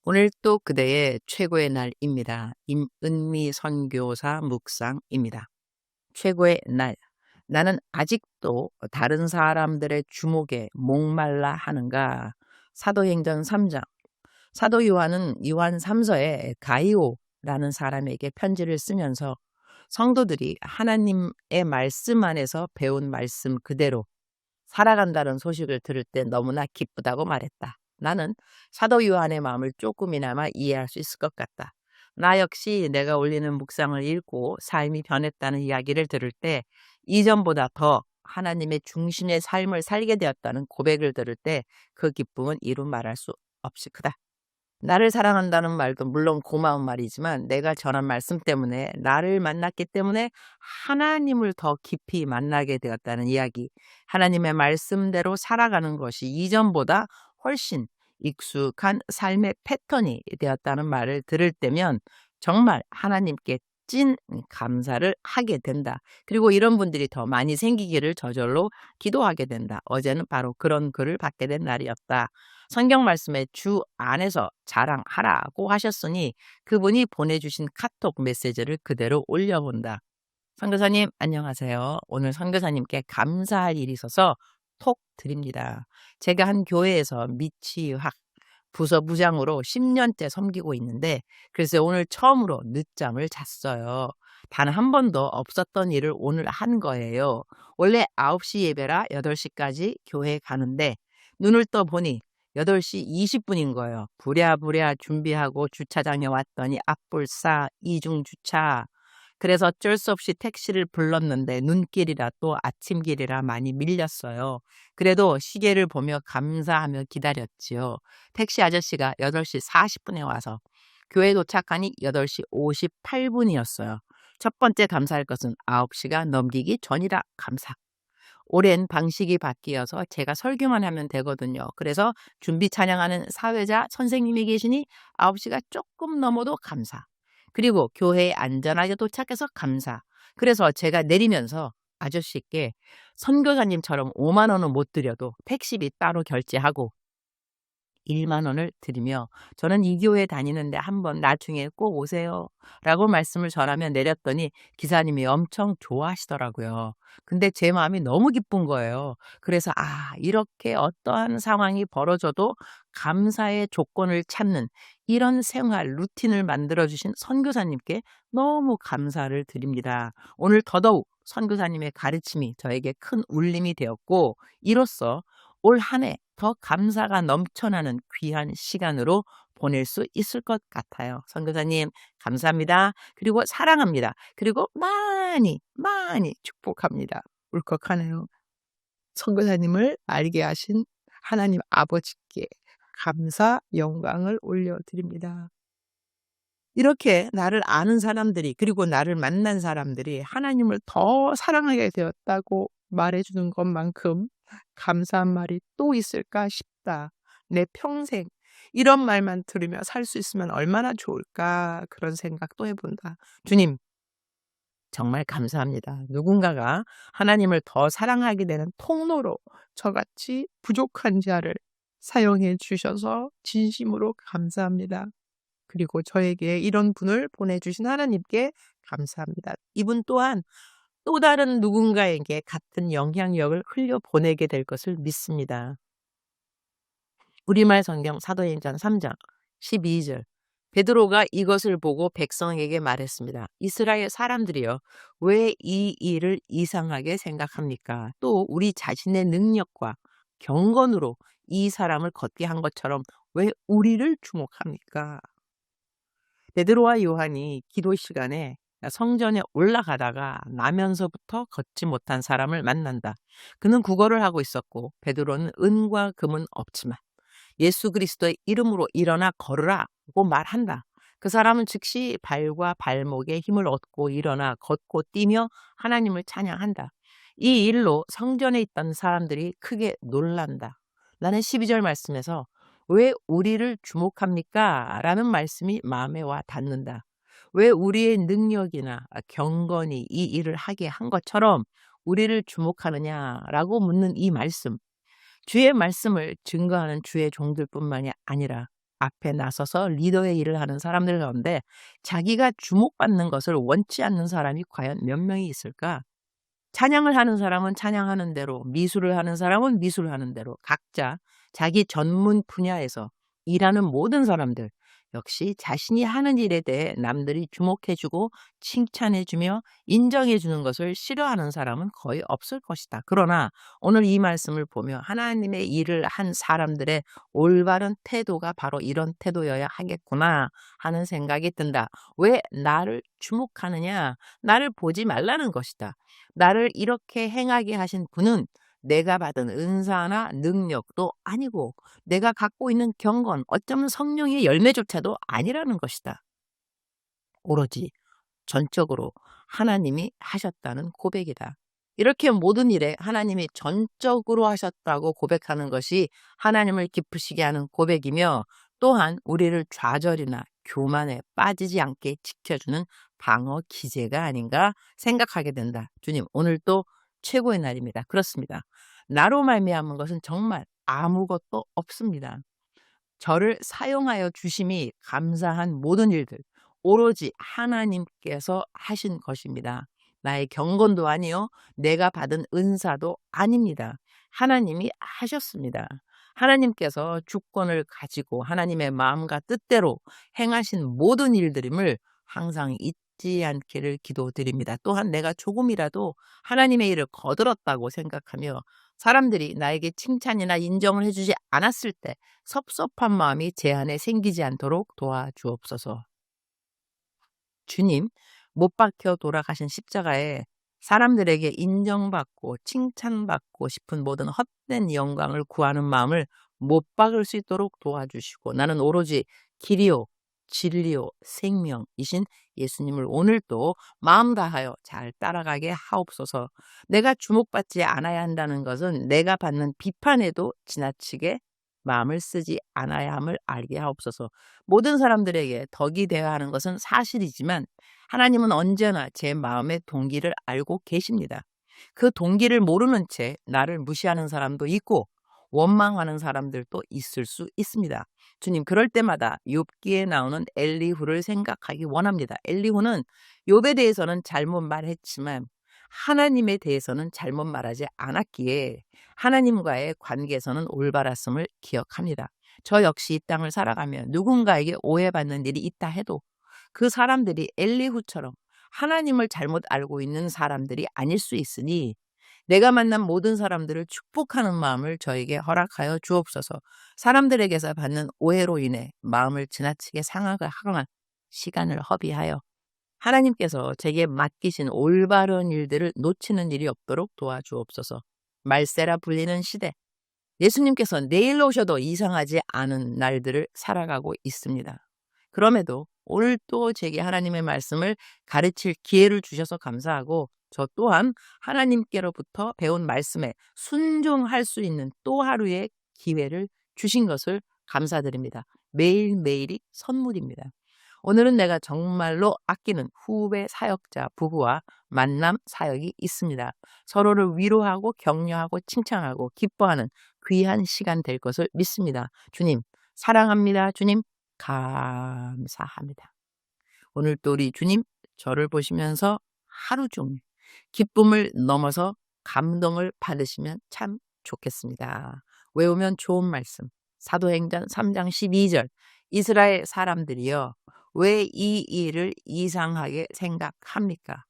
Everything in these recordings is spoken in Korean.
오늘 또 그대의 최고의 날입니다. 임은미 선교사 묵상입니다. 최고의 날. 나는 아직도 다른 사람들의 주목에 목말라 하는가? 사도행전 3장. 사도 요한은 요한 3서에 가이오라는 사람에게 편지를 쓰면서 성도들이 하나님의 말씀 안에서 배운 말씀 그대로 살아간다는 소식을 들을 때 너무나 기쁘다고 말했다. 나는 사도 요한의 마음을 조금이나마 이해할 수 있을 것 같다. 나 역시 내가 올리는 묵상을 읽고 삶이 변했다는 이야기를 들을 때 이전보다 더 하나님의 중심의 삶을 살게 되었다는 고백을 들을 때 그 기쁨은 이루 말할 수 없이 크다. 나를 사랑한다는 말도 물론 고마운 말이지만 내가 전한 말씀 때문에 나를 만났기 때문에 하나님을 더 깊이 만나게 되었다는 이야기. 하나님의 말씀대로 살아가는 것이 이전보다 훨씬 익숙한 삶의 패턴이 되었다는 말을 들을 때면 정말 하나님께 찐 감사를 하게 된다. 그리고 이런 분들이 더 많이 생기기를 저절로 기도하게 된다. 어제는 바로 그런 글을 받게 된 날이었다. 성경 말씀에 주 안에서 자랑하라고 하셨으니 그분이 보내주신 카톡 메시지를 그대로 올려본다. 선교사님 안녕하세요. 오늘 선교사님께 감사할 일이 있어서 톡 드립니다. 제가 한 교회에서 미취학 부서 부장으로 10년째 섬기고 있는데 글쎄 오늘 처음으로 늦잠을 잤어요. 단 한 번도 없었던 일을 오늘 한 거예요. 원래 9시 예배라 8시까지 교회 가는데 눈을 떠보니 8시 20분인 거예요. 부랴부랴 준비하고 주차장에 왔더니 앞불싸 이중주차. 그래서 어쩔 수 없이 택시를 불렀는데 눈길이라 또 아침길이라 많이 밀렸어요. 그래도 시계를 보며 감사하며 기다렸지요. 택시 아저씨가 8시 40분에 와서 교회 도착하니 8시 58분이었어요. 첫 번째 감사할 것은 9시가 넘기기 전이라 감사. 올해는 방식이 바뀌어서 제가 설교만 하면 되거든요. 그래서 준비 찬양하는 사회자 선생님이 계시니 9시가 조금 넘어도 감사. 그리고 교회에 안전하게 도착해서 감사. 그래서 제가 내리면서 아저씨께 선교사님처럼 5만 원은 못 드려도 택시비 따로 결제하고 1만 원을 드리며 저는 이 교회 다니는데 한번 나중에 꼭 오세요 라고 말씀을 전하며 내렸더니 기사님이 엄청 좋아하시더라고요. 근데 제 마음이 너무 기쁜 거예요. 그래서 이렇게 어떠한 상황이 벌어져도 감사의 조건을 찾는 이런 생활 루틴을 만들어주신 선교사님께 너무 감사를 드립니다. 오늘 더더욱 선교사님의 가르침이 저에게 큰 울림이 되었고 이로써 올 한 해 더 감사가 넘쳐나는 귀한 시간으로 보낼 수 있을 것 같아요. 선교사님 감사합니다. 그리고 사랑합니다. 그리고 많이 많이 축복합니다. 울컥하네요. 선교사님을 알게 하신 하나님 아버지께 감사 영광을 올려드립니다. 이렇게 나를 아는 사람들이 그리고 나를 만난 사람들이 하나님을 더 사랑하게 되었다고 말해주는 것만큼 감사한 말이 또 있을까 싶다. 내 평생 이런 말만 들으며 살 수 있으면 얼마나 좋을까 그런 생각도 해본다. 주님 정말 감사합니다. 누군가가 하나님을 더 사랑하게 되는 통로로 저같이 부족한 자를 사용해 주셔서 진심으로 감사합니다. 그리고 저에게 이런 분을 보내주신 하나님께 감사합니다. 이분 또한 또 다른 누군가에게 같은 영향력을 흘려보내게 될 것을 믿습니다. 우리말 성경 사도행전 3장 12절 베드로가 이것을 보고 백성에게 말했습니다. 이스라엘 사람들이여 왜 이 일을 이상하게 생각합니까? 또 우리 자신의 능력과 경건으로 이 사람을 걷게 한 것처럼 왜 우리를 주목합니까? 베드로와 요한이 기도 시간에 성전에 올라가다가 나면서부터 걷지 못한 사람을 만난다. 그는 구걸을 하고 있었고 베드로는 은과 금은 없지만 예수 그리스도의 이름으로 일어나 걸으라고 말한다. 그 사람은 즉시 발과 발목에 힘을 얻고 일어나 걷고 뛰며 하나님을 찬양한다. 이 일로 성전에 있던 사람들이 크게 놀란다. 나는 12절 말씀에서 왜 우리를 주목합니까? 라는 말씀이 마음에 와 닿는다. 왜 우리의 능력이나 경건이 이 일을 하게 한 것처럼 우리를 주목하느냐라고 묻는 이 말씀. 주의 말씀을 증거하는 주의 종들뿐만이 아니라 앞에 나서서 리더의 일을 하는 사람들 가운데 자기가 주목받는 것을 원치 않는 사람이 과연 몇 명이 있을까? 찬양을 하는 사람은 찬양하는 대로, 미술을 하는 사람은 미술을 하는 대로 각자 자기 전문 분야에서 일하는 모든 사람들 역시 자신이 하는 일에 대해 남들이 주목해주고 칭찬해주며 인정해주는 것을 싫어하는 사람은 거의 없을 것이다. 그러나 오늘 이 말씀을 보며 하나님의 일을 한 사람들의 올바른 태도가 바로 이런 태도여야 하겠구나 하는 생각이 든다. 왜 나를 주목하느냐? 나를 보지 말라는 것이다. 나를 이렇게 행하게 하신 분은 내가 받은 은사나 능력도 아니고 내가 갖고 있는 경건, 어쩌면 성령의 열매조차도 아니라는 것이다. 오로지 전적으로 하나님이 하셨다는 고백이다. 이렇게 모든 일에 하나님이 전적으로 하셨다고 고백하는 것이 하나님을 기쁘시게 하는 고백이며 또한 우리를 좌절이나 교만에 빠지지 않게 지켜주는 방어 기제가 아닌가 생각하게 된다. 주님, 오늘 또 최고의 날입니다. 그렇습니다. 나로 말미암은 것은 정말 아무것도 없습니다. 저를 사용하여 주심이 감사한 모든 일들 오로지 하나님께서 하신 것입니다. 나의 경건도 아니요, 내가 받은 은사도 아닙니다. 하나님이 하셨습니다. 하나님께서 주권을 가지고 하나님의 마음과 뜻대로 행하신 모든 일들임을 항상 잊지 않기를 기도드립니다. 또한 내가 조금이라도 하나님의 일을 거들었다고 생각하며 사람들이 나에게 칭찬이나 인정을 해주지 않았을 때 섭섭한 마음이 제 안에 생기지 않도록 도와주옵소서. 주님, 못 박혀 돌아가신 십자가에 사람들에게 인정받고 칭찬받고 싶은 모든 헛된 영광을 구하는 마음을 못 박을 수 있도록 도와주시고 나는 오로지 길이요 진리요 생명이신 예수님을 오늘도 마음 다하여 잘 따라가게 하옵소서. 내가 주목받지 않아야 한다는 것은 내가 받는 비판에도 지나치게 마음을 쓰지 않아야 함을 알게 하옵소서. 모든 사람들에게 덕이 되어야 하는 것은 사실이지만 하나님은 언제나 제 마음의 동기를 알고 계십니다. 그 동기를 모르는 채 나를 무시하는 사람도 있고 원망하는 사람들도 있을 수 있습니다. 주님, 그럴 때마다 욥기에 나오는 엘리후를 생각하기 원합니다. 엘리후는 욥에 대해서는 잘못 말했지만 하나님에 대해서는 잘못 말하지 않았기에 하나님과의 관계에서는 올바랐음을 기억합니다. 저 역시 이 땅을 살아가며 누군가에게 오해받는 일이 있다 해도 그 사람들이 엘리후처럼 하나님을 잘못 알고 있는 사람들이 아닐 수 있으니 내가 만난 모든 사람들을 축복하는 마음을 저에게 허락하여 주옵소서. 사람들에게서 받는 오해로 인해 마음을 지나치게 상하게 하거나 시간을 허비하여 하나님께서 제게 맡기신 올바른 일들을 놓치는 일이 없도록 도와주옵소서. 말세라 불리는 시대, 예수님께서 내일 오셔도 이상하지 않은 날들을 살아가고 있습니다. 그럼에도 오늘 또 제게 하나님의 말씀을 가르칠 기회를 주셔서 감사하고 저 또한 하나님께로부터 배운 말씀에 순종할 수 있는 또 하루의 기회를 주신 것을 감사드립니다. 매일매일이 선물입니다. 오늘은 내가 정말로 아끼는 후배 사역자 부부와 만남 사역이 있습니다. 서로를 위로하고 격려하고 칭찬하고 기뻐하는 귀한 시간 될 것을 믿습니다. 주님, 사랑합니다. 주님, 감사합니다. 오늘 또 우리 주님 저를 보시면서 하루 종일 기쁨을 넘어서 감동을 받으시면 참 좋겠습니다. 외우면 좋은 말씀, 사도행전 3장 12절, 이스라엘 사람들이여 왜 이 일을 이상하게 생각합니까?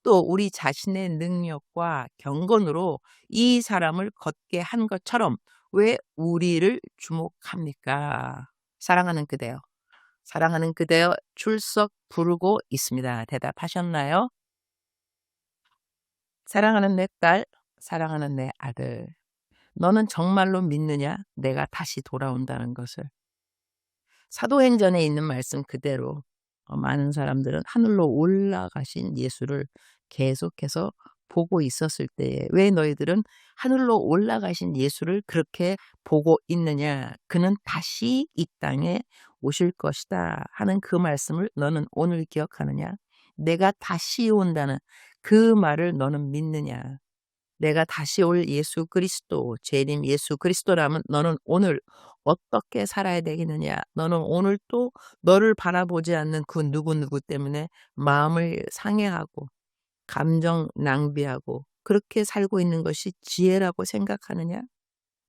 또 우리 자신의 능력과 경건으로 이 사람을 걷게 한 것처럼 왜 우리를 주목합니까? 사랑하는 그대여, 사랑하는 그대여 출석 부르고 있습니다. 대답하셨나요? 사랑하는 내 딸, 사랑하는 내 아들, 너는 정말로 믿느냐? 내가 다시 돌아온다는 것을. 사도행전에 있는 말씀 그대로 많은 사람들은 하늘로 올라가신 예수를 계속해서 보고 있었을 때에 왜 너희들은 하늘로 올라가신 예수를 그렇게 보고 있느냐? 그는 다시 이 땅에 오실 것이다 하는 그 말씀을 너는 오늘 기억하느냐? 내가 다시 온다는 그 말을 너는 믿느냐? 내가 다시 올 예수 그리스도, 재림 예수 그리스도라면 너는 오늘 어떻게 살아야 되겠느냐? 너는 오늘 또 너를 바라보지 않는 그 누구누구 때문에 마음을 상해하고 감정 낭비하고 그렇게 살고 있는 것이 지혜라고 생각하느냐?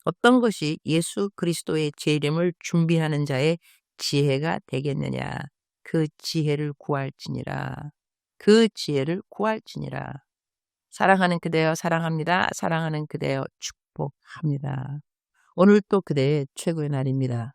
어떤 것이 예수 그리스도의 재림을 준비하는 자의 지혜가 되겠느냐? 그 지혜를 구할지니라. 그 지혜를 구할지니라. 사랑하는 그대여 사랑합니다. 사랑하는 그대여 축복합니다. 오늘 또 그대의 최고의 날입니다.